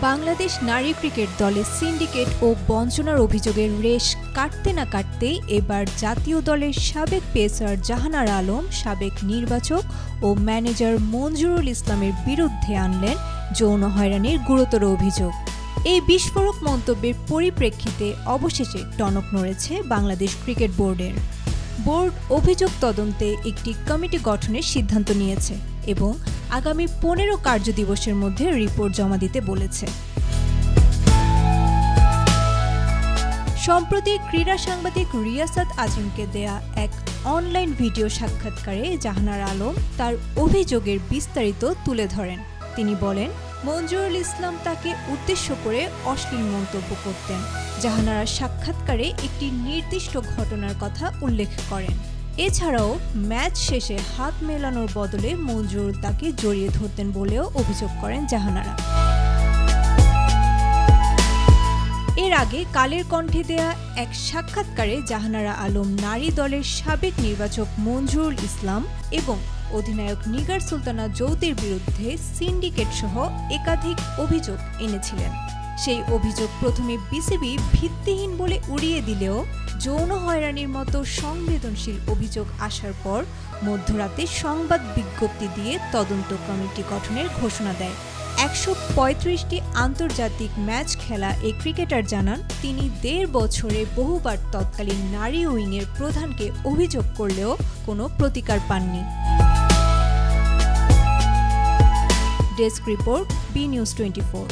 বাংলাদেশ নারী ক্রিকেট দলের সিন্ডিকেট ও বঞ্চনার অভিযোগের রেশ কাটতে না কাটতেই এবার জাতীয় দলের সাবেক পেসার জাহানারা আলম সাবেক নির্বাচক ও ম্যানেজার মঞ্জুরুল ইসলামের বিরুদ্ধে আনলেন যৌন হয়রানির গুরুতর অভিযোগ। এই বিস্ফোরক মন্তব্যের পরিপ্রেক্ষিতে অবশেষে টনক নড়েছে বাংলাদেশ ক্রিকেট বোর্ডের। বোর্ড অভিযোগ তদন্তে একটি কমিটি গঠনের সিদ্ধান্ত নিয়েছে এবং আগামী 15 কার্যদিবসের মধ্যে রিপোর্ট জমা দিতে বলেছে। সম্প্রতি ক্রীড়া সাংবাদিক রিয়াসাত আজিমকে দেয়া এক অনলাইন ভিডিও সাক্ষাৎকারে জাহানারা আলম তার অভিযোগের বিস্তারিত তুলে ধরেন। তিনি বলেন, মঞ্জুরুল ইসলাম তাকে উদ্দেশ্য করে অশ্লীল মন্তব্য করতেন। জাহানারা সাক্ষাৎকারে একটি নির্দিষ্ট ঘটনার কথা উল্লেখ করেন। এছাড়াও ম্যাচ শেষে হাত মেলানোর বদলে মঞ্জুরুল তাকে জড়িয়ে ধরতেন বলেও অভিযোগ করেন জাহানারা। এর আগে কালের কণ্ঠে দেয়া এক সাক্ষাৎকারে জাহানারা আলম নারী দলের সাবেক নির্বাচক মঞ্জুরুল ইসলাম এবং অধিনায়ক নিগার সুলতানা জ্যোতির বিরুদ্ধে সিন্ডিকেট সহ একাধিক অভিযোগ এনেছিলেন। সেই অভিযোগ প্রথমে বিসিবি ভিত্তিহীন বলে উড়িয়ে দিলেও যৌন হয়রানির মতো সংবেদনশীল অভিযোগ আসার পর মধ্যরাতে সংবাদ বিজ্ঞপ্তি দিয়ে তদন্ত কমিটি গঠনের ঘোষণা দেয়। 135টি আন্তর্জাতিক ম্যাচ খেলা এই ক্রিকেটার জানান, তিনি 1.5 বছরে বহুবার তৎকালীন নারী উইংয়ের প্রধানকে অভিযোগ করলেও কোনো প্রতিকার পাননি। Desk report, B News 24।